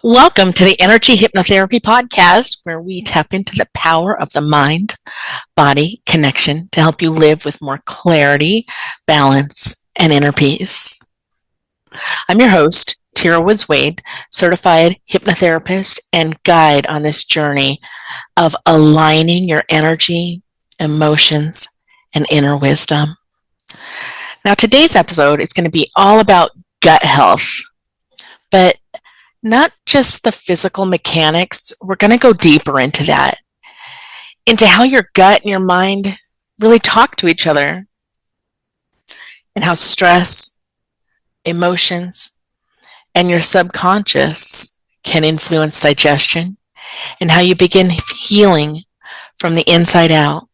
Welcome to the Energy Hypnotherapy Podcast, where we tap into the power of the mind body connection to help you live with more clarity, balance, and inner peace. I'm your host, Tira Woods Wade, certified hypnotherapist and guide on this journey of aligning your energy, emotions, and inner wisdom. Now, today's episode is going to be all about gut health, but not just the physical mechanics. We're going to go deeper into that, into how your gut and your mind really talk to each other, and how stress, emotions, and your subconscious can influence digestion, and how you begin healing from the inside out.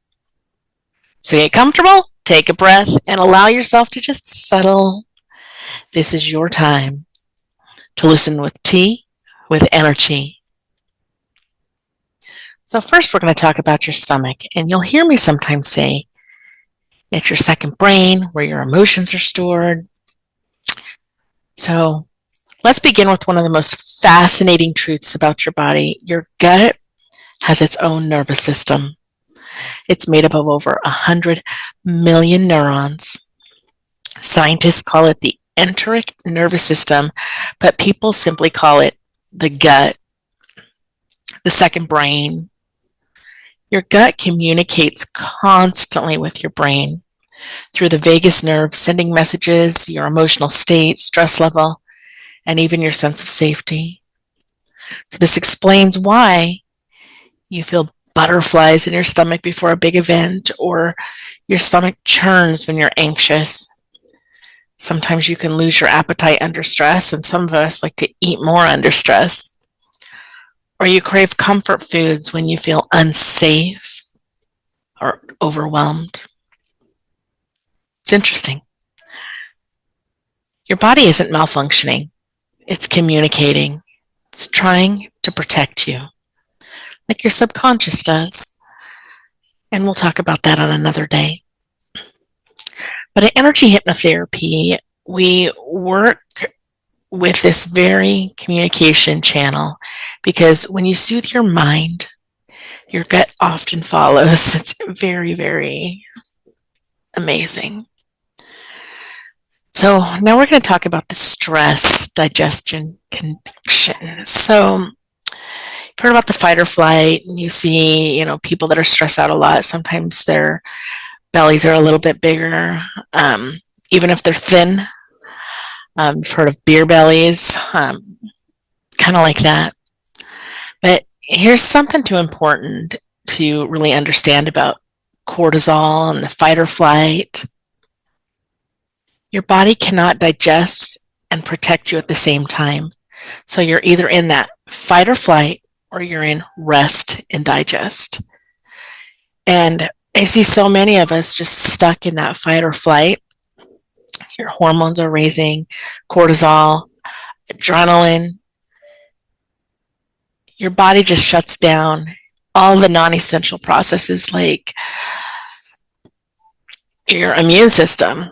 So get comfortable, take a breath, and allow yourself to just settle. This is your time to listen with tea, with Enerchi. So first we're going to talk about your stomach, and you'll hear me sometimes say it's your second brain, where your emotions are stored. So let's begin with one of the most fascinating truths about your body. Your gut has its own nervous system. It's made up of over 100 million neurons. Scientists call it the enteric nervous system, but people simply call it the gut, the second brain. Your gut communicates constantly with your brain through the vagus nerve, sending messages, your emotional state, stress level, and even your sense of safety. So this explains why you feel butterflies in your stomach before a big event, or your stomach churns when you're anxious. Sometimes you can lose your appetite under stress, and some of us like to eat more under stress. Or you crave comfort foods when you feel unsafe or overwhelmed. It's interesting. Your body isn't malfunctioning. It's communicating. It's trying to protect you, like your subconscious does. And we'll talk about that on another day. But at Energy Hypnotherapy, we work with this very communication channel, because when you soothe your mind, your gut often follows. It's very, very amazing. So now we're going to talk about the stress digestion connection. So you've heard about the fight or flight, and you see, people that are stressed out a lot. Sometimes their bellies are a little bit bigger, even if they're thin. You've heard of beer bellies, kind of like that. But here's something too important to really understand about cortisol and the fight or flight. Your body cannot digest and protect you at the same time. So you're either in that fight or flight, or you're in rest and digest. And I see so many of us just stuck in that fight or flight. Your hormones are raising, cortisol, adrenaline. Your body just shuts down all the non-essential processes, like your immune system.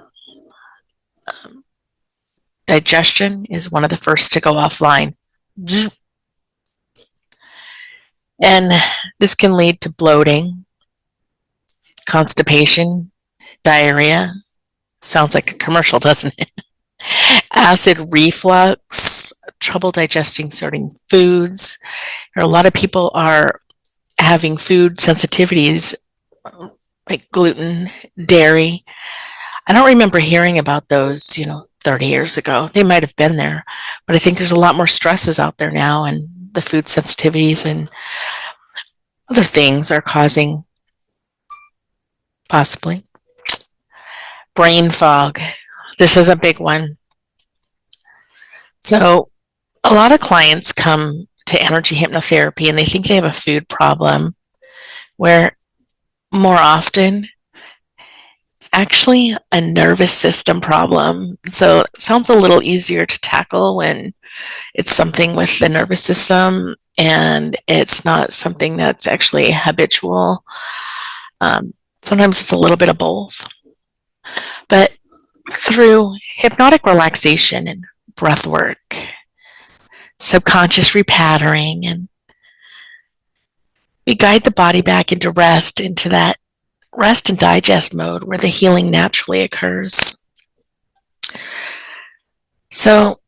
Digestion is one of the first to go offline. And this can lead to bloating, constipation, diarrhea. Sounds like a commercial, doesn't it? Acid reflux, trouble digesting certain foods. A lot of people are having food sensitivities like gluten, dairy. I don't remember hearing about those, 30 years ago. They might have been there, but I think there's a lot more stresses out there now, and the food sensitivities and other things are causing possibly brain fog. This is a big one. So a lot of clients come to Energy Hypnotherapy and they think they have a food problem, where more often it's actually a nervous system problem. So it sounds a little easier to tackle when it's something with the nervous system and it's not something that's actually habitual. Sometimes it's a little bit of both. But through hypnotic relaxation and breath work, subconscious repatterning, and we guide the body back into that rest and digest mode where the healing naturally occurs. So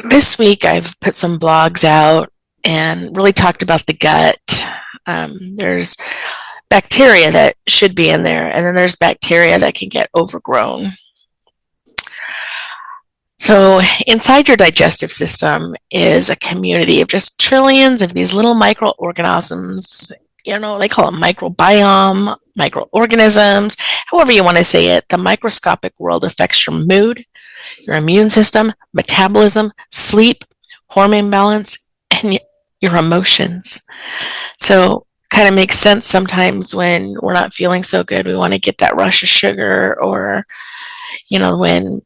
this week I've put some blogs out and really talked about the gut. There's bacteria that should be in there, and then there's bacteria that can get overgrown. So inside your digestive system is a community of just trillions of these little microorganisms. You know, they call it microbiome, microorganisms, however you want to say it. The microscopic world affects your mood, your immune system, metabolism, sleep, hormone balance, and your emotions. So kind of makes sense sometimes when we're not feeling so good, we want to get that rush of sugar, or, you know, when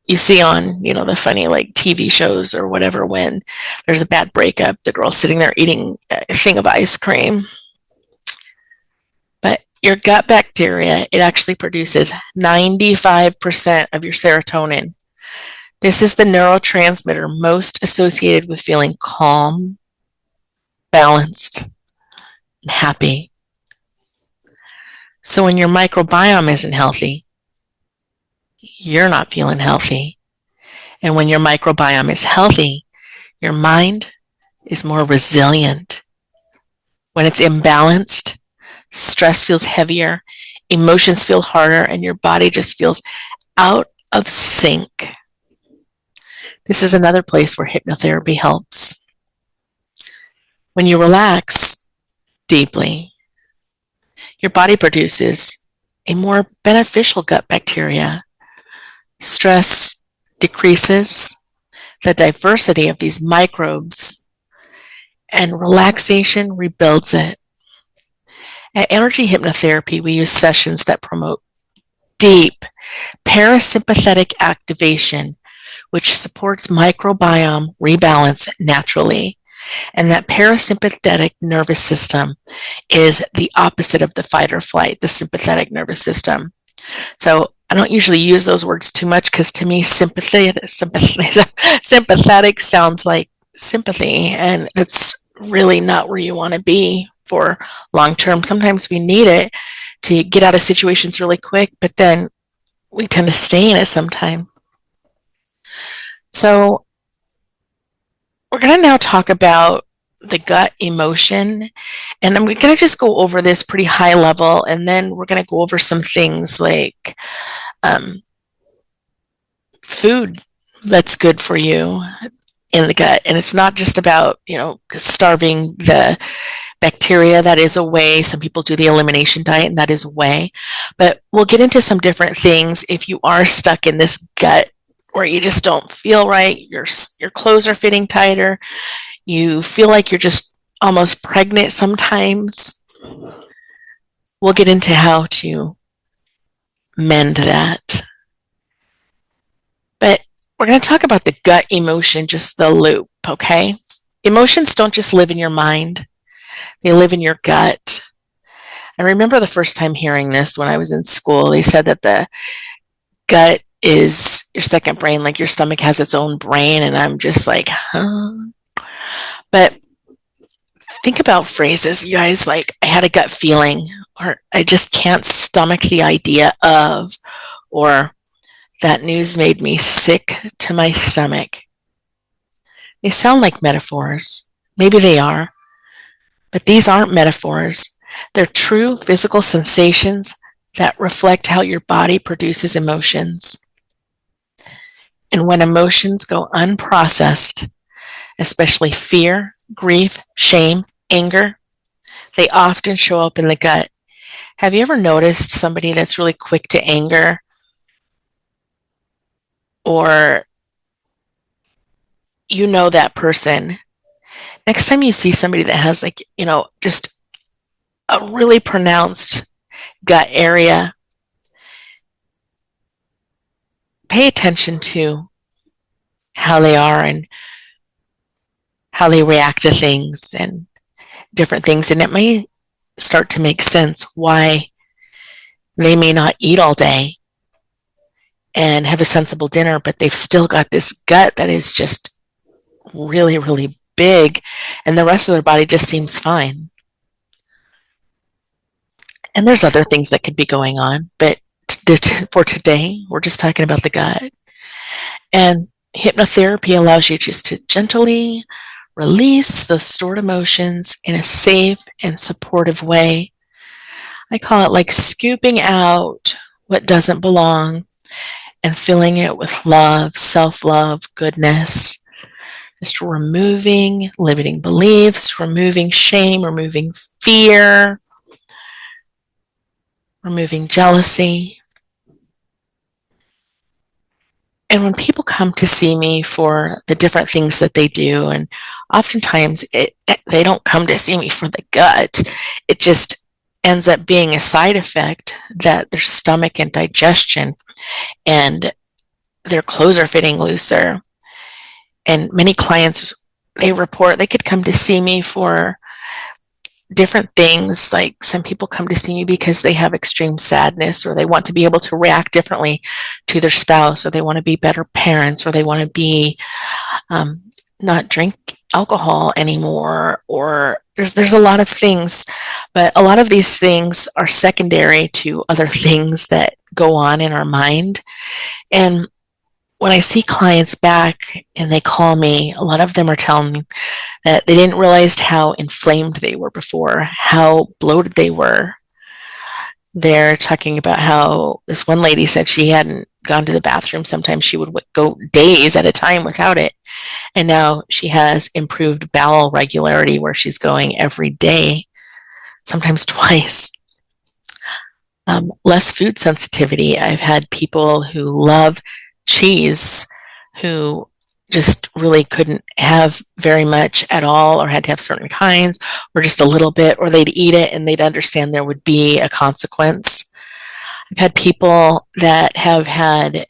you see on, you know, the funny like TV shows or whatever, when there's a bad breakup, the girl's sitting there eating a thing of ice cream. But your gut bacteria, it actually produces 95% of your serotonin. This is the neurotransmitter most associated with feeling calm, balanced, and happy. So when your microbiome isn't healthy, you're not feeling healthy. And when your microbiome is healthy, your mind is more resilient. When it's imbalanced, stress feels heavier, emotions feel harder, and your body just feels out of sync. This is another place where hypnotherapy helps. When you relax deeply, your body produces a more beneficial gut bacteria. Stress decreases the diversity of these microbes, and relaxation rebuilds it. At Enerchi Hypnotherapy, we use sessions that promote deep parasympathetic activation, which supports microbiome rebalance naturally. And that parasympathetic nervous system is the opposite of the fight or flight, the sympathetic nervous system. So I don't usually use those words too much because to me, sympathetic sounds like sympathy, and it's really not where you want to be for long term. Sometimes we need it to get out of situations really quick, but then we tend to stay in it sometime. So we're going to now talk about the gut emotion, and I'm going to just go over this pretty high level, and then we're going to go over some things like food that's good for you in the gut. And it's not just about, you know, starving the bacteria. That is a way. Some people do the elimination diet, and that is a way. But we'll get into some different things if you are stuck in this gut where you just don't feel right, your clothes are fitting tighter, you feel like you're just almost pregnant sometimes. We'll get into how to mend that. But we're going to talk about the gut emotion, just the loop, okay? Emotions don't just live in your mind, they live in your gut. I remember the first time hearing this when I was in school. They said that the gut is your second brain, like your stomach has its own brain, and I'm just like, huh? But think about phrases, you guys, like, I had a gut feeling, or I just can't stomach the idea of, or that news made me sick to my stomach. They sound like metaphors. Maybe they are, but these aren't metaphors. They're true physical sensations that reflect how your body produces emotions. And when emotions go unprocessed, especially fear, grief, shame, anger, they often show up in the gut. Have you ever noticed somebody that's really quick to anger, or you know that person? Next time you see somebody that has, like, you know, just a really pronounced gut area, pay attention to how they are and how they react to things and different things. And it may start to make sense why they may not eat all day and have a sensible dinner, but they've still got this gut that is just really, really big, and the rest of their body just seems fine. And there's other things that could be going on, but for today, we're just talking about the gut. And hypnotherapy allows you just to gently release those stored emotions in a safe and supportive way. I call it like scooping out what doesn't belong and filling it with love, self love, goodness. Just removing limiting beliefs, removing shame, removing fear, removing jealousy. And when people come to see me for the different things that they do, and oftentimes they don't come to see me for the gut, it just ends up being a side effect that their stomach and digestion and their clothes are fitting looser. And many clients, they report they could come to see me for different things. Like some people come to see me because they have extreme sadness, or they want to be able to react differently to their spouse, or they want to be better parents, or they want to be not drink alcohol anymore, or there's a lot of things, but a lot of these things are secondary to other things that go on in our mind. And when I see clients back and they call me, a lot of them are telling me that they didn't realize how inflamed they were before, how bloated they were. They're talking about how this one lady said she hadn't gone to the bathroom. Sometimes she would go days at a time without it. And now she has improved bowel regularity where she's going every day, sometimes twice. Less food sensitivity. I've had people who love cheese who just really couldn't have very much at all, or had to have certain kinds, or just a little bit, or they'd eat it and they'd understand there would be a consequence. I've had people that have had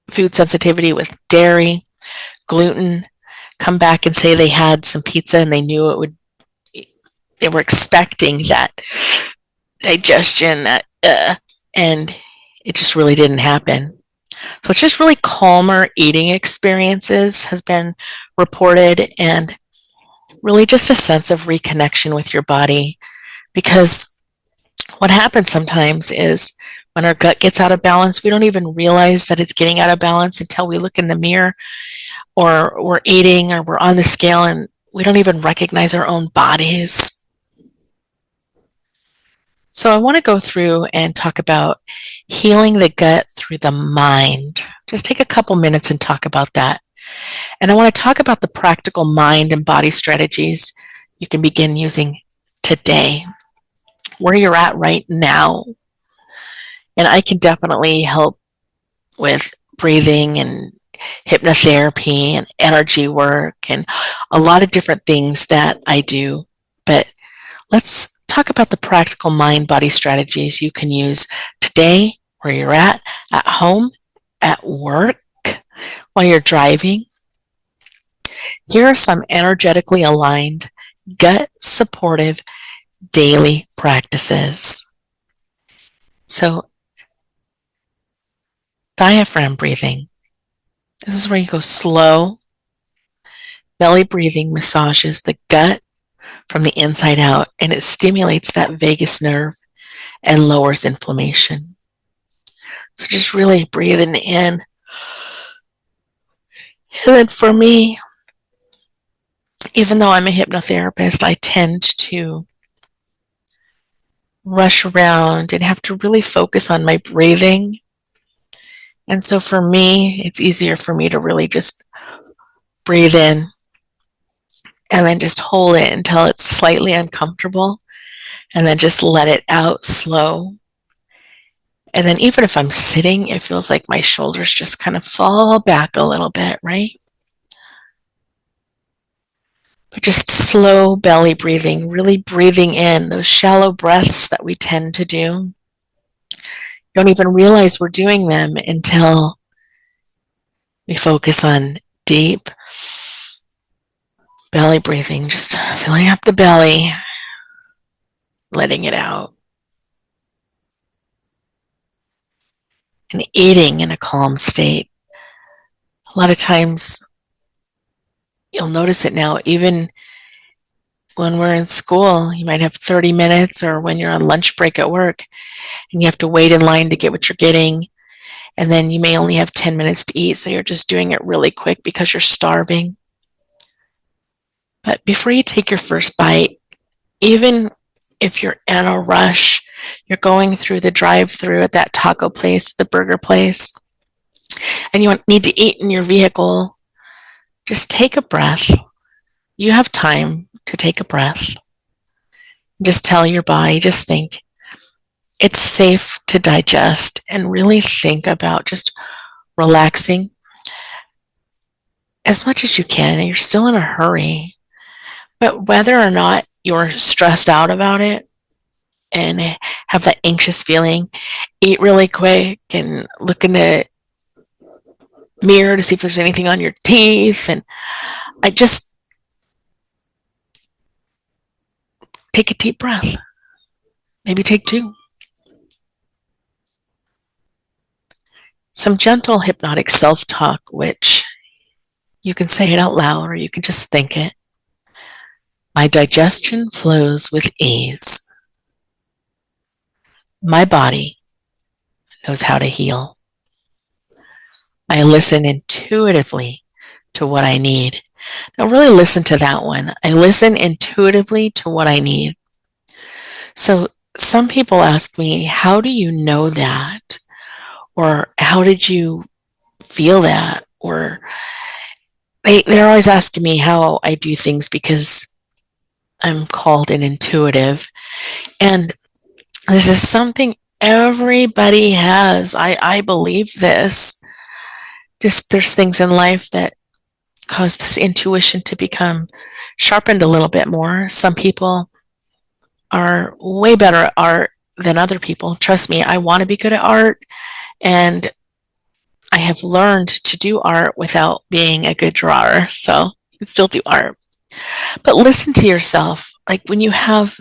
food sensitivity with dairy, gluten, come back and say they had some pizza and they knew it would, they were expecting that digestion, and it just really didn't happen. So it's just really calmer eating experiences has been reported, and really just a sense of reconnection with your body. Because what happens sometimes is when our gut gets out of balance, we don't even realize that it's getting out of balance until we look in the mirror, or we're eating, or we're on the scale, and we don't even recognize our own bodies. So I want to go through and talk about healing the gut through the mind. Just take a couple minutes and talk about that. And I want to talk about the practical mind and body strategies you can begin using today, where you're at right now. And I can definitely help with breathing and hypnotherapy and energy work and a lot of different things that I do. But let's talk about the practical mind body strategies you can use today, where you're at home, at work, while you're driving. Here are some energetically aligned, gut supportive daily practices. So, diaphragm breathing. This is where you go slow. Belly breathing massages the gut from the inside out, and it stimulates that vagus nerve and lowers inflammation. So just really breathing in. And then for me, even though I'm a hypnotherapist, I tend to rush around and have to really focus on my breathing. And so for me, it's easier for me to really just breathe in and then just hold it until it's slightly uncomfortable, and then just let it out slow. And then even if I'm sitting, it feels like my shoulders just kind of fall back a little bit, right? But just slow belly breathing, really breathing in those shallow breaths that we tend to do. Don't even realize we're doing them until we focus on deep belly breathing, just filling up the belly, letting it out, and eating in a calm state. A lot of times you'll notice it now, even when we're in school. You might have 30 minutes, or when you're on lunch break at work and you have to wait in line to get what you're getting. And then you may only have 10 minutes to eat, so you're just doing it really quick because you're starving. But before you take your first bite, even if you're in a rush, you're going through the drive-through at that taco place, the burger place, and you need to eat in your vehicle, just take a breath. You have time to take a breath. Just tell your body, just think, it's safe to digest, and really think about just relaxing as much as you can. And you're still in a hurry, but whether or not you're stressed out about it and have that anxious feeling, eat really quick and look in the mirror to see if there's anything on your teeth. And I just take a deep breath. Maybe take two. Some gentle hypnotic self-talk, which you can say it out loud or you can just think it. My digestion flows with ease. My body knows how to heal. I listen intuitively to what I need. Now really listen to that one. I listen intuitively to what I need. So some people ask me, how do you know that? Or how did you feel that? Or they're always asking me how I do things because I'm called an intuitive. And this is something everybody has. I believe this. Just there's things in life that cause this intuition to become sharpened a little bit more. Some people are way better at art than other people. Trust me, I want to be good at art, and I have learned to do art without being a good drawer. So you can still do art. But listen to yourself. Like when you have,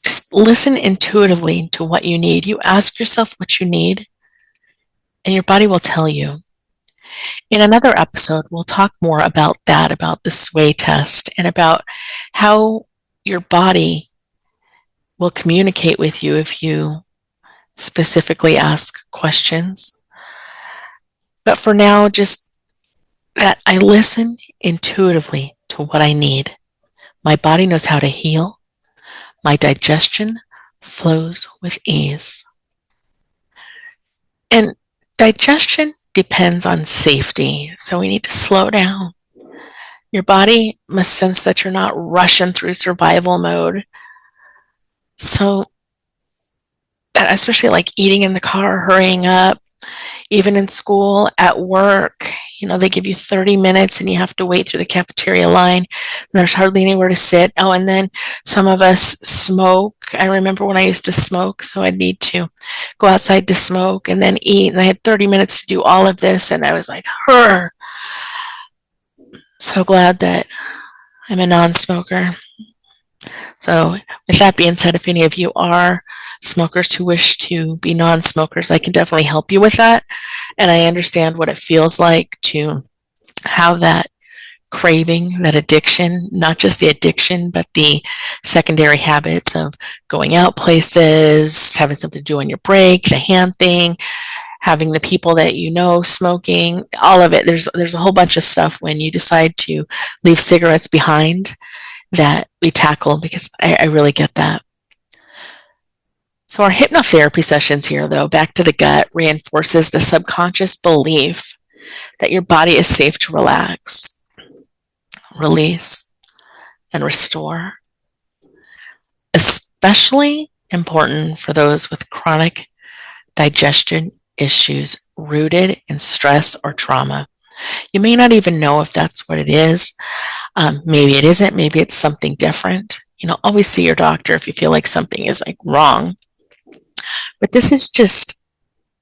just listen intuitively to what you need. You ask yourself what you need, and your body will tell you. In another episode, we'll talk more about that, about the sway test, and about how your body will communicate with you if you specifically ask questions. But for now, just that I listen intuitively to what I need. My body knows how to heal. My digestion flows with ease. And digestion depends on safety, so we need to slow down. Your body must sense that you're not rushing through survival mode. So, especially like eating in the car, hurrying up, even in school, at work, they give you 30 minutes and you have to wait through the cafeteria line. There's hardly anywhere to sit. Oh, and then some of us smoke. I remember when I used to smoke, so I'd need to go outside to smoke and then eat. And I had 30 minutes to do all of this. And I was like, so glad that I'm a non-smoker. So with that being said, if any of you are smokers who wish to be non-smokers, I can definitely help you with that. And I understand what it feels like to have that craving, that addiction, not just the addiction, but the secondary habits of going out places, having something to do on your break, the hand thing, having the people that smoking, all of it. There's a whole bunch of stuff when you decide to leave cigarettes behind that we tackle, because I really get that. So our hypnotherapy sessions here, though, back to the gut, reinforces the subconscious belief that your body is safe to relax, release, and restore. Especially important for those with chronic digestion issues rooted in stress or trauma. You may not even know if that's what it is. Maybe it isn't. Maybe it's something different. Always see your doctor if you feel like something is wrong. But this is just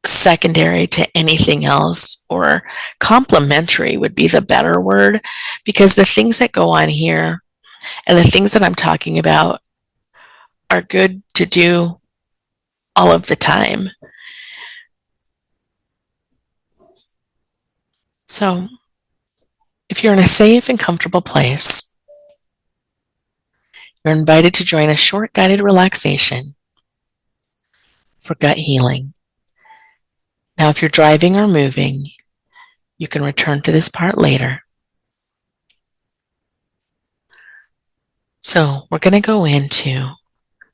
secondary to anything else, or complementary would be the better word, because the things that go on here and the things that I'm talking about are good to do all of the time. So If you're in a safe and comfortable place, you're invited to join a short guided relaxation for gut healing. Now, if you're driving or moving, you can return to this part later. So, we're going to go into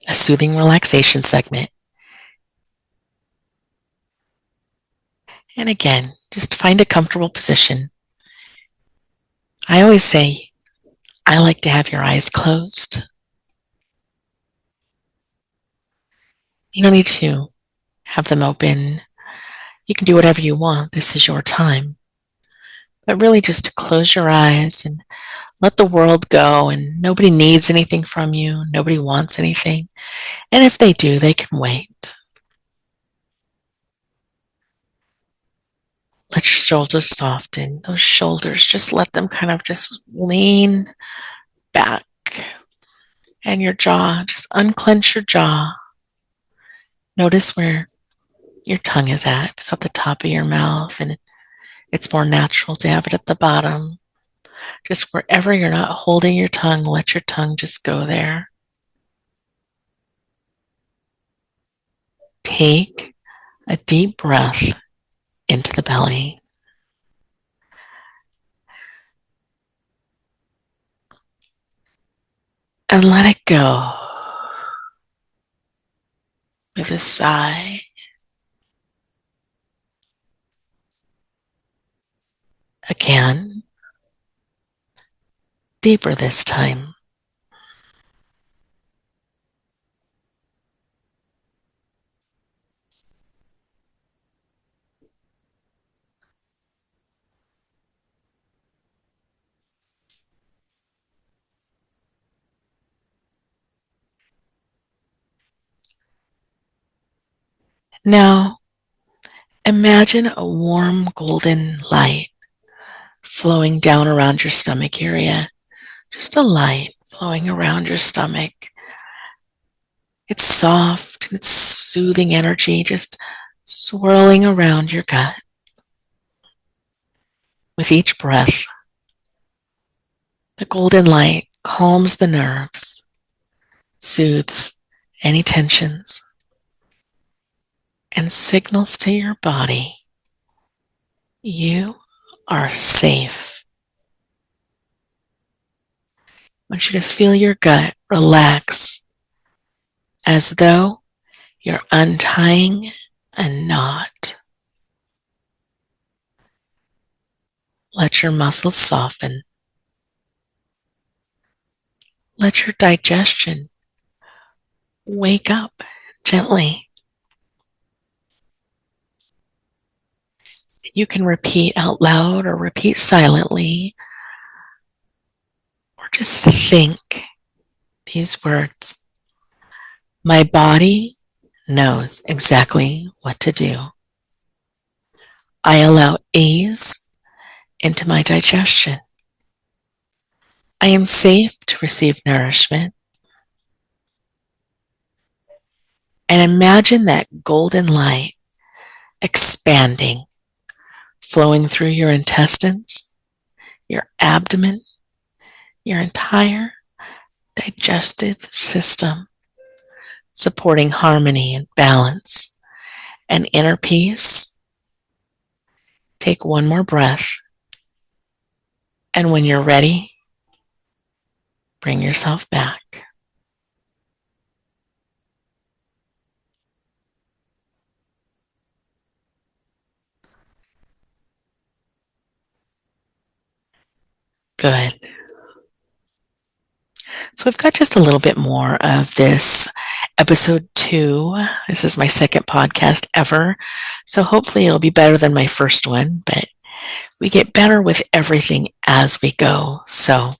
a soothing relaxation segment. And again, just find a comfortable position. I always say, I like to have your eyes closed. You don't need to have them open. You can do whatever you want. This is your time. But really just to close your eyes and let the world go, and nobody needs anything from you. Nobody wants anything. And if they do, they can wait. Let your shoulders soften. Those shoulders, just let them kind of just lean back. And your jaw, just unclench your jaw. Notice where your tongue is at. It's at the top of your mouth, and it's more natural to have it at the bottom. Just wherever you're not holding your tongue, let your tongue just go there. Take a deep breath into the belly. And let it go with a sigh. Again, deeper this time. Now, imagine a warm golden light flowing down around your stomach area. Just a light flowing around your stomach. It's soft, it's soothing energy just swirling around your gut. With each breath, the golden light calms the nerves, soothes any tensions, and signals to your body, you are safe. I want you to feel your gut relax as though you're untying a knot. Let your muscles soften. Let your digestion wake up gently. You can repeat out loud or repeat silently, or just think these words. My body knows exactly what to do. I allow ease into my digestion. I am safe to receive nourishment. And imagine that golden light expanding, flowing through your intestines, your abdomen, your entire digestive system, supporting harmony and balance and inner peace. Take one more breath. And when you're ready, bring yourself back. Good. So we've got just a little bit more of this episode 2. This is my second podcast ever. So hopefully it'll be better than my first one, but we get better with everything as we go. So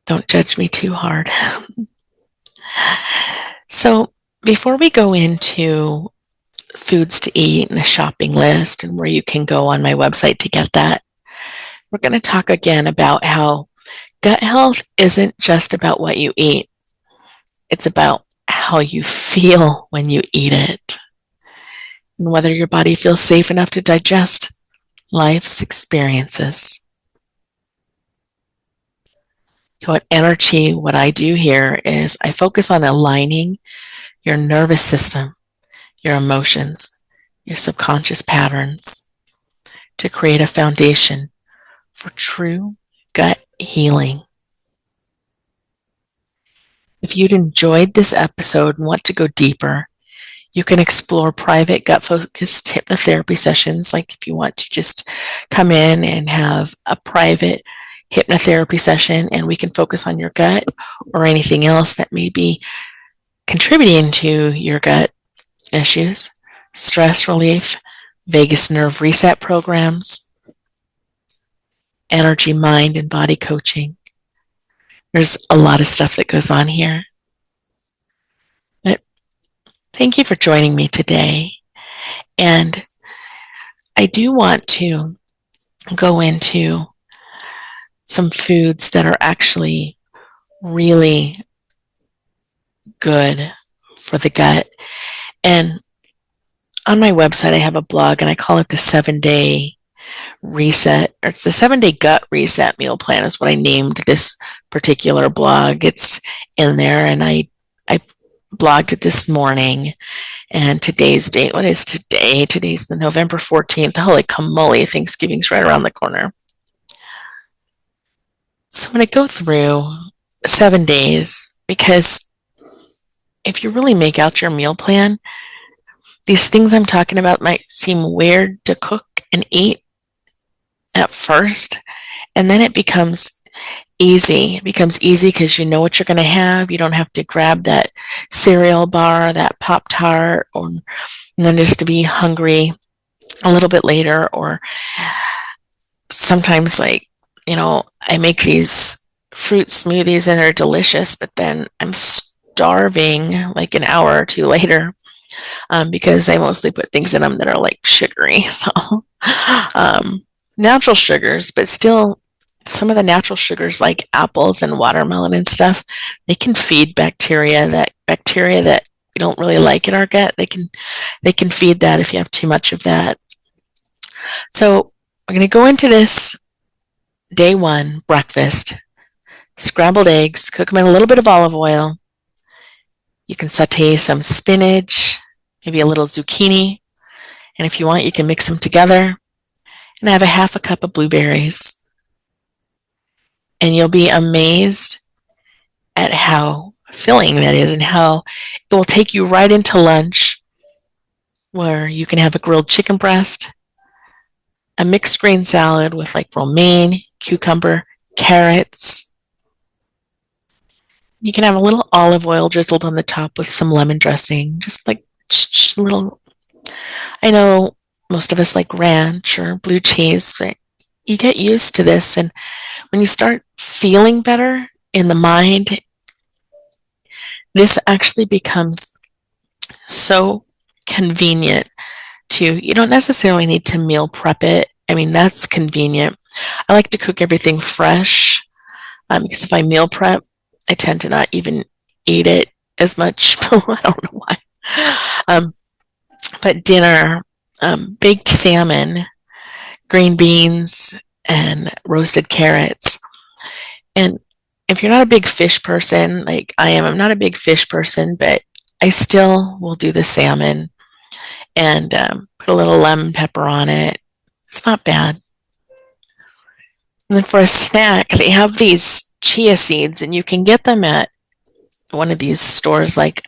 don't judge me too hard. So before we go into foods to eat and a shopping list and where you can go on my website to get that, we're going to talk again about how gut health isn't just about what you eat. It's about how you feel when you eat it and whether your body feels safe enough to digest life's experiences. So at Enerchi, what I do here is I focus on aligning your nervous system, your emotions, your subconscious patterns to create a foundation for true gut healing. If you'd enjoyed this episode and want to go deeper, you can explore private gut-focused hypnotherapy sessions, like if you want to just come in and have a private hypnotherapy session and we can focus on your gut or anything else that may be contributing to your gut issues, stress relief, vagus nerve reset programs, energy, mind, and body coaching. There's a lot of stuff that goes on here. But thank you for joining me today. And I do want to go into some foods that are actually really good for the gut. And on my website, I have a blog and I call it the 7-day reset, or it's the 7-day gut reset meal plan is what I named this particular blog. It's in there, and I blogged it this morning. And today's date, what is today? Today's the November 14th. Holy camoly, Thanksgiving's right around the corner. So I'm going to go through 7 days, because if you really make out your meal plan, these things I'm talking about might seem weird to cook and eat at first, and then it becomes easy. It becomes easy because you know what you're going to have. You don't have to grab that cereal bar, that Pop-Tart, and then just to be hungry a little bit later. Or sometimes, like, I make these fruit smoothies and they're delicious, but then I'm starving like an hour or two later, because I mostly put things in them that are like sugary. So natural sugars, but still some of the natural sugars like apples and watermelon and stuff, they can feed bacteria that we don't really like in our gut. They can feed that if you have too much of that. So we're going to go into this day 1 breakfast. Scrambled eggs, cook them in a little bit of olive oil. You can saute some spinach, maybe a little zucchini, and if you want, you can mix them together. And I have a half a cup of blueberries. And you'll be amazed at how filling that is and how it will take you right into lunch, where you can have a grilled chicken breast, a mixed grain salad with like romaine, cucumber, carrots. You can have a little olive oil drizzled on the top with some lemon dressing, just like little. I know most of us like ranch or blue cheese, but you get used to this, and when you start feeling better in the mind, this actually becomes so convenient you don't necessarily need to meal prep it. I mean, that's convenient. I like to cook everything fresh, because if I meal prep, I tend to not even eat it as much. I don't know why. But dinner, baked salmon, green beans, and roasted carrots. And if you're not a big fish person, like I am, I'm not a big fish person, but I still will do the salmon and put a little lemon pepper on it. It's not bad. And then for a snack, they have these chia seeds, and you can get them at one of these stores like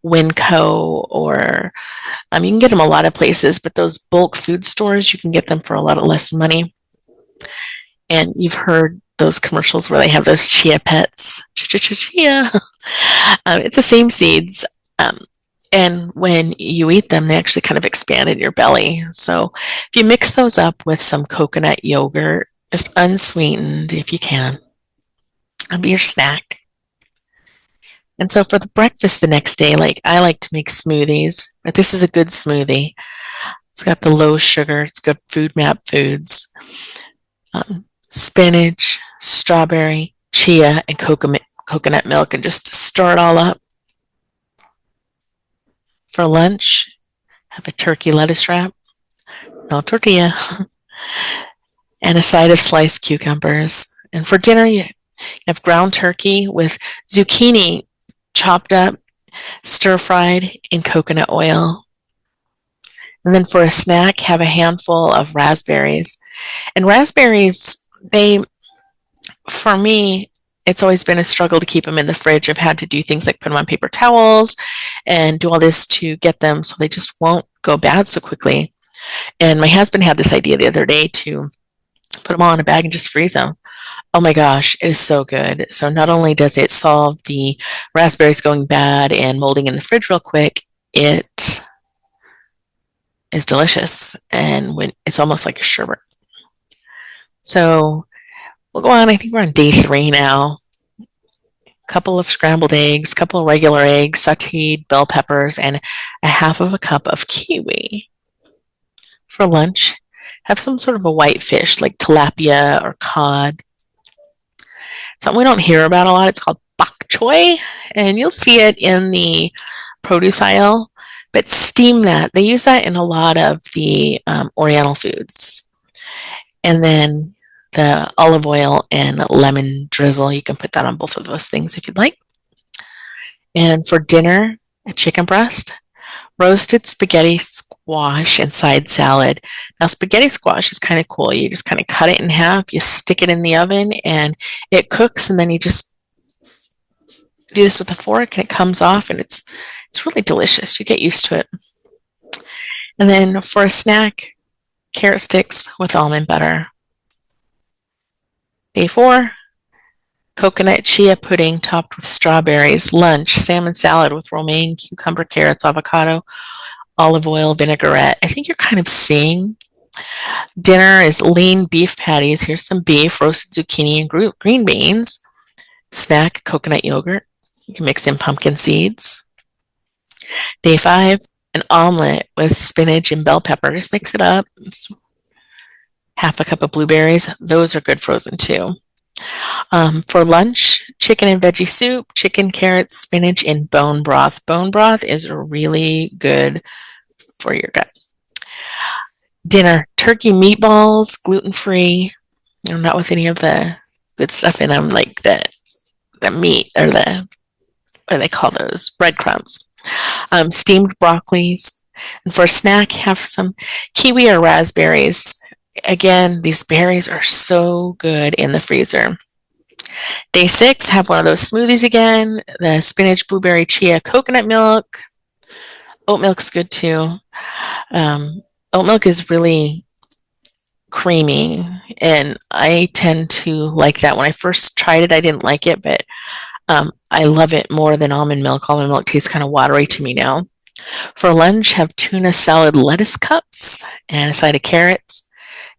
Winco, or you can get them a lot of places, but those bulk food stores, you can get them for a lot less money. And you've heard those commercials where they have those chia pets. Chia. It's the same seeds. And when you eat them, they actually kind of expand in your belly. So if you mix those up with some coconut yogurt, just unsweetened if you can, that'll be your snack. And so for the breakfast the next day, like I like to make smoothies, but this is a good smoothie. It's got the low sugar, it's good food map foods. Spinach, strawberry, chia, and coconut milk, and just stir it all up. For lunch, have a turkey lettuce wrap, no tortilla, and a side of sliced cucumbers. And for dinner, You have ground turkey with zucchini chopped up, stir fried in coconut oil. And then for a snack, have a handful of raspberries. And raspberries, for me, it's always been a struggle to keep them in the fridge. I've had to do things like put them on paper towels and do all this to get them so they just won't go bad so quickly. And my husband had this idea the other day to put them all in a bag and just freeze them. Oh my gosh, it is so good. So not only does it solve the raspberries going bad and molding in the fridge real quick, it is delicious, and it's almost like a sherbet. So we'll go on. I think we're on day 3 now. A couple of scrambled eggs, a couple of regular eggs, sauteed bell peppers, and a half of a cup of kiwi. For lunch, have some sort of a white fish like tilapia or cod. Something we don't hear about a lot. It's called bok choy, and you'll see it in the produce aisle. But steam that. They use that in a lot of the Oriental foods. And then the olive oil and lemon drizzle, you can put that on both of those things if you'd like. And for dinner, a chicken breast, roasted spaghetti squash and side salad. Now, spaghetti squash is kind of cool. You just kind of cut it in half, you stick it in the oven, and it cooks, and then you just do this with a fork, and it comes off, and it's really delicious. You get used to it. And then for a snack, carrot sticks with almond butter. Day 4, coconut chia pudding topped with strawberries. Lunch, salmon salad with romaine, cucumber, carrots, avocado, olive oil, vinaigrette. I think you're kind of seeing. Dinner is lean beef patties. Here's some beef, roasted zucchini, and green beans. Snack, coconut yogurt. You can mix in pumpkin seeds. Day 5, an omelet with spinach and bell pepper. Just mix it up. It's half a cup of blueberries. Those are good frozen too. For lunch, chicken and veggie soup, chicken, carrots, spinach, and bone broth. Bone broth is really good for your gut. Dinner, turkey meatballs, gluten-free, not with any of the good stuff in them, like the meat or what do they call those? Breadcrumbs. Steamed broccolis. And for a snack, have some kiwi or raspberries. Again, these berries are so good in the freezer. Day 6, have one of those smoothies again. The spinach, blueberry, chia, coconut milk. Oat milk's good too. Oat milk is really creamy, and I tend to like that. When I first tried it, I didn't like it, but I love it more than almond milk. Almond milk tastes kind of watery to me now. For lunch, have tuna salad lettuce cups and a side of carrots.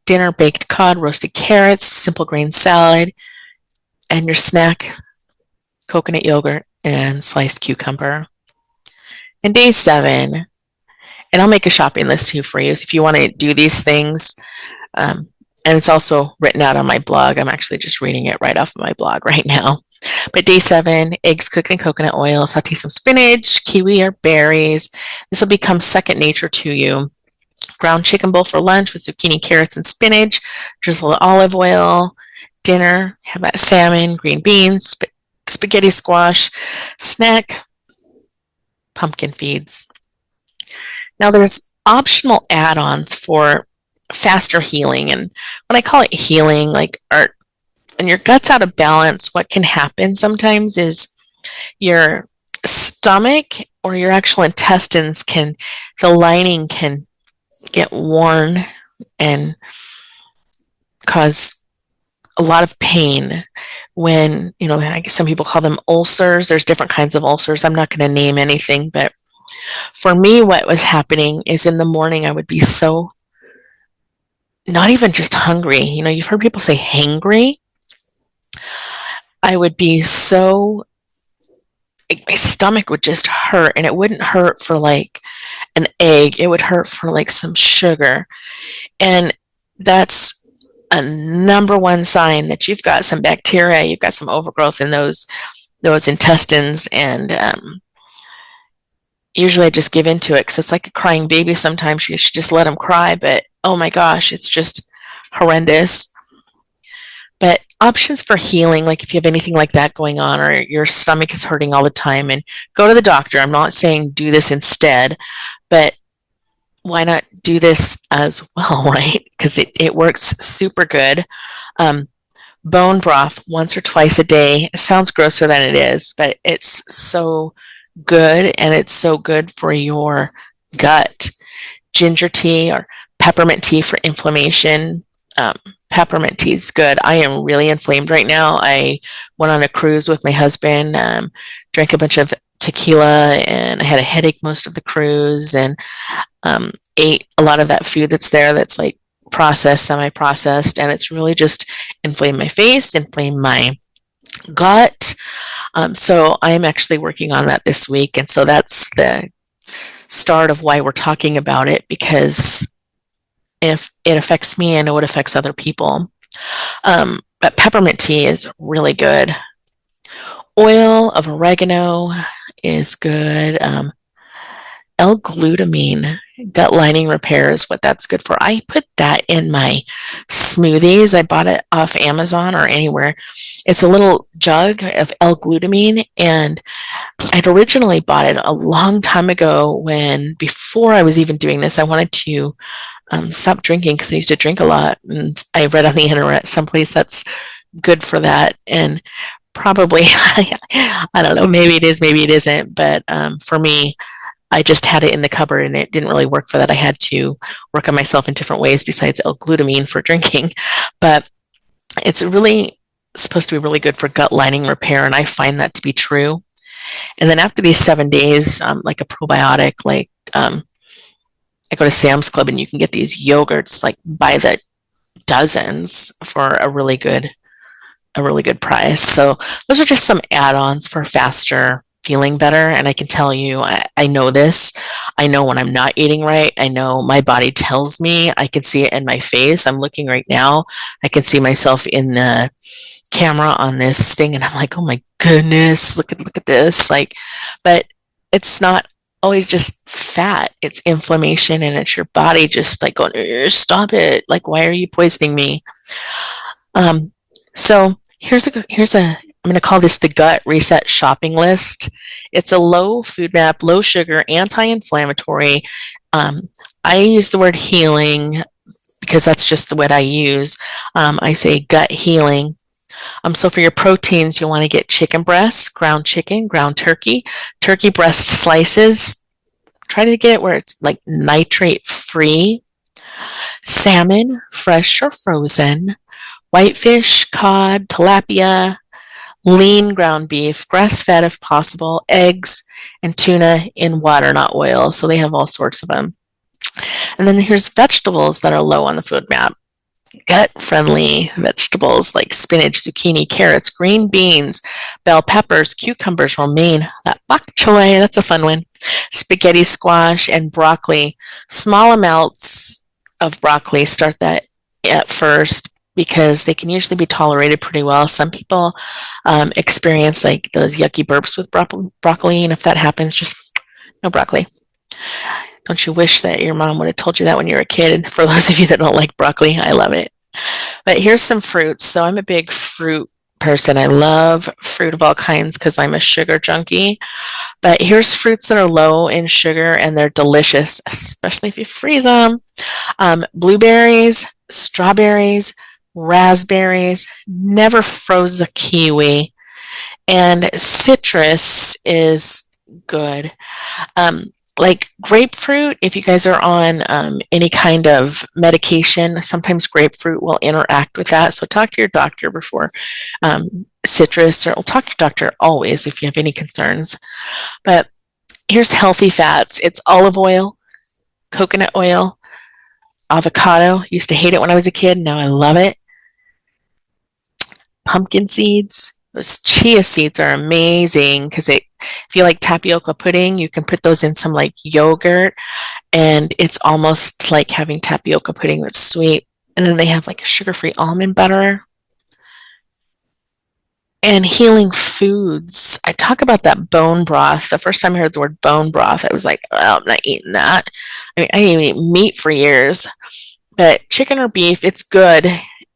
Dinner, baked cod, roasted carrots, simple grain salad, and your snack, coconut yogurt and sliced cucumber. And day 7, and I'll make a shopping list too for you if you want to do these things. And it's also written out on my blog. I'm actually just reading it right off of my blog right now. But day 7, eggs cooked in coconut oil, saute some spinach, kiwi or berries. This will become second nature to you. Ground chicken bowl for lunch with zucchini, carrots, and spinach. Drizzle olive oil. Dinner, have that salmon, green beans, spaghetti squash. Snack, pumpkin feeds. Now there's optional add-ons for faster healing. And when I call it healing, like when your gut's out of balance, what can happen sometimes is your stomach or your actual intestines the lining can get worn and cause a lot of pain when, I guess some people call them ulcers. There's different kinds of ulcers. I'm not going to name anything, but for me, what was happening is in the morning, I would be so not even just hungry. You've heard people say hangry. I would be so, my stomach would just hurt, and it wouldn't hurt for like an egg. It would hurt for like some sugar. And that's a number one sign that you've got some bacteria, you've got some overgrowth in those intestines. And usually I just give into it because it's like a crying baby. Sometimes you should just let them cry, but oh my gosh, it's just horrendous. But options for healing, like if you have anything like that going on or your stomach is hurting all the time, and go to the doctor. I'm not saying do this instead, but why not do this as well, right? Because it works super good. Um, Bone broth once or twice a day. It sounds grosser than it is, but it's so good, and it's so good for your gut. Ginger tea or peppermint tea for inflammation. Um, Peppermint tea is good. I am really inflamed right now. I went on a cruise with my husband, drank a bunch of tequila, and I had a headache most of the cruise, and ate a lot of that food that's there that's like processed, semi-processed, and it's really just inflamed my face, inflamed my gut. So I'm actually working on that this week, and so that's the start of why we're talking about it, because if it affects me, I know it affects other people. But peppermint tea is really good. Oil of oregano is good. L-glutamine, gut lining repair is what that's good for. I put that in my smoothies. I bought it off Amazon or anywhere. It's a little jug of L-glutamine, and I'd originally bought it a long time ago when, before I was even doing this, I wanted to stop drinking because I used to drink a lot. And I read on the internet someplace that's good for that. And probably, I don't know, maybe it is, maybe it isn't. But for me, I just had it in the cupboard and it didn't really work for that. I had to work on myself in different ways besides L-glutamine for drinking. But it's really supposed to be really good for gut lining repair, and I find that to be true. And then after these 7 days, like a probiotic, like I go to Sam's Club and you can get these yogurts like by the dozens for a really good price. So those are just some add-ons for faster feeling better. And I can tell you, I know this. I know when I'm not eating right. I know my body tells me. I can see it in my face. I'm looking right now. I can see myself in the camera on this thing, and I'm like, oh my goodness, look at this. Like, but it's not always just fat. It's inflammation, and it's your body just like going, stop it. Like, why are you poisoning me? So here's I'm going to call this the gut reset shopping list. It's a low food map, low sugar, anti-inflammatory. I use the word healing because that's just the word I use. I say gut healing. So for your proteins, you'll want to get chicken breasts, ground chicken, ground turkey, turkey breast slices. Try to get it where it's like nitrate free. Salmon, fresh or frozen. Whitefish, cod, tilapia, lean ground beef, grass-fed if possible, eggs, and tuna in water, not oil. So they have all sorts of them. And then here's vegetables that are low on the food map. Gut-friendly vegetables like spinach, zucchini, carrots, green beans, bell peppers, cucumbers, romaine, that bok choy, that's a fun one, spaghetti squash, and broccoli. Small amounts of broccoli, start that at first because they can usually be tolerated pretty well. Some people experience like those yucky burps with broccoli, and if that happens, just no broccoli. Don't you wish that your mom would have told you that when you were a kid? And for those of you that don't like broccoli, I love it. But here's some fruits. So I'm a big fruit person. I love fruit of all kinds because I'm a sugar junkie. But here's fruits that are low in sugar and they're delicious, especially if you freeze them. Blueberries, strawberries, raspberries, never froze a kiwi, and citrus is good. Like grapefruit, if you guys are on any kind of medication, sometimes grapefruit will interact with that. So talk to your doctor before citrus, or talk to your doctor always if you have any concerns. But here's healthy fats. It's olive oil, coconut oil, avocado. Used to hate it when I was a kid. Now I love it. Pumpkin seeds. Those chia seeds are amazing because if you like tapioca pudding, you can put those in some like yogurt, and it's almost like having tapioca pudding that's sweet. And then they have like a sugar-free almond butter. And healing foods. I talk about that bone broth. The first time I heard the word bone broth, I was like, oh, I'm not eating that. I mean, I didn't eat meat for years, but chicken or beef, it's good.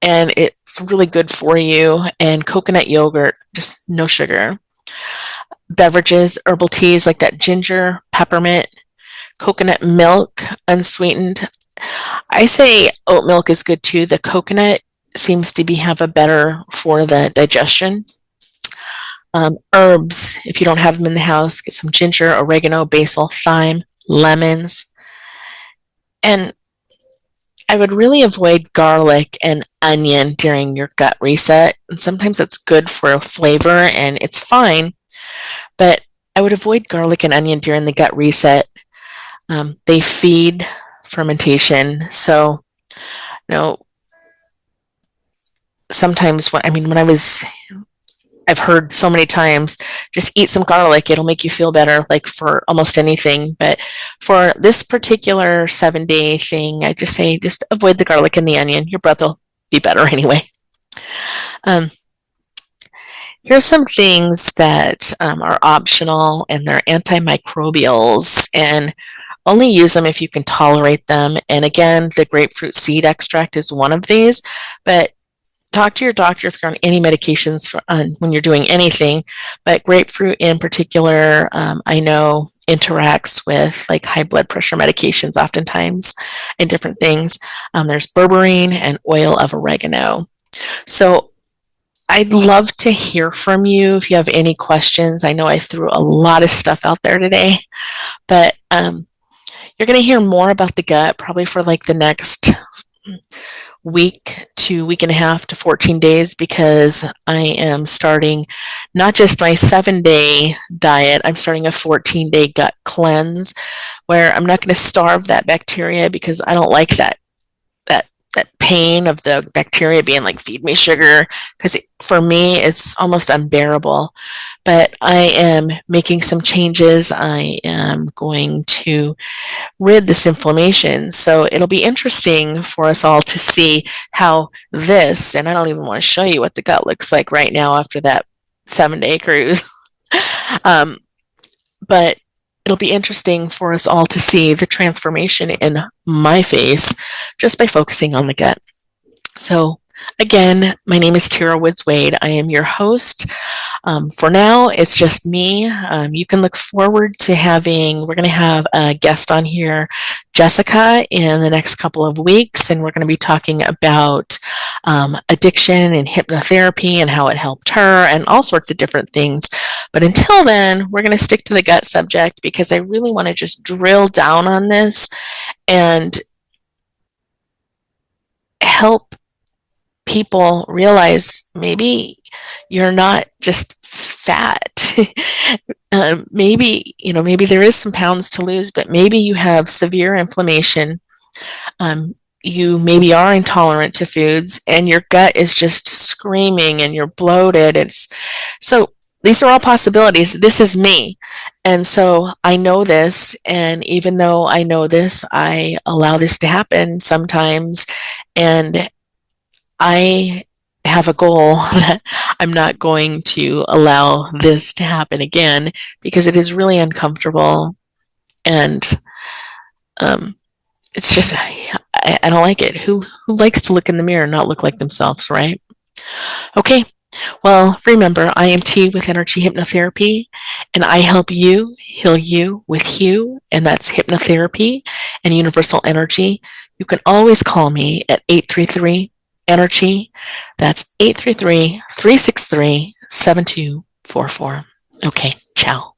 And it's It's really good for you. And coconut yogurt, just no sugar. Beverages, herbal teas like that ginger, peppermint, coconut milk, unsweetened. I say oat milk is good too. The coconut seems to have a better for the digestion. Herbs, if you don't have them in the house, get some ginger, oregano, basil, thyme, lemons. And I would really avoid garlic and onion during your gut reset. And sometimes it's good for flavor and it's fine, but I would avoid garlic and onion during the gut reset. They feed fermentation. So, sometimes I've heard so many times, just eat some garlic, it'll make you feel better, like for almost anything. But for this particular 7-day thing, I just say, just avoid the garlic and the onion. Your breath will be better anyway. Here's some things that are optional, and they're antimicrobials, and only use them if you can tolerate them. And again, the grapefruit seed extract is one of these, but talk to your doctor if you're on any medications when you're doing anything. But grapefruit in particular, I know interacts with like high blood pressure medications oftentimes and different things. There's berberine and oil of oregano. So I'd love to hear from you if you have any questions. I know I threw a lot of stuff out there today, but you're going to hear more about the gut probably for like the next week to week and a half to 14 days, because I am starting not just my 7-day diet, I'm starting a 14-day gut cleanse where I'm not going to starve that bacteria, because I don't like that pain of the bacteria being like, feed me sugar, because for me it's almost unbearable. But I am making some changes. I am going to rid this inflammation. So it'll be interesting for us all to see how this, and I don't even want to show you what the gut looks like right now after that 7-day cruise. But it'll be interesting for us all to see the transformation in my face just by focusing on the gut. So again, my name is Tara Woods Wade. I am your host. For now, it's just me. You can look forward to we're going to have a guest on here, Jessica, in the next couple of weeks, and we're going to be talking about addiction and hypnotherapy and how it helped her and all sorts of different things. But until then, we're going to stick to the gut subject, because I really want to just drill down on this and help people realize maybe you're not just fat. Maybe there is some pounds to lose, but maybe you have severe inflammation. You maybe are intolerant to foods, and your gut is just screaming and you're bloated. So these are all possibilities. This is me. And so I know this. And even though I know this, I allow this to happen sometimes. And I have a goal that I'm not going to allow this to happen again, because it is really uncomfortable. And it's just, I don't like it. Who likes to look in the mirror and not look like themselves, right? Okay. Well, remember, I am T with Enerchi Hypnotherapy, and I help you heal you with Hue, and that's hypnotherapy and universal energy. You can always call me at 833-ENERGY. That's 833-363-7244. Okay, ciao.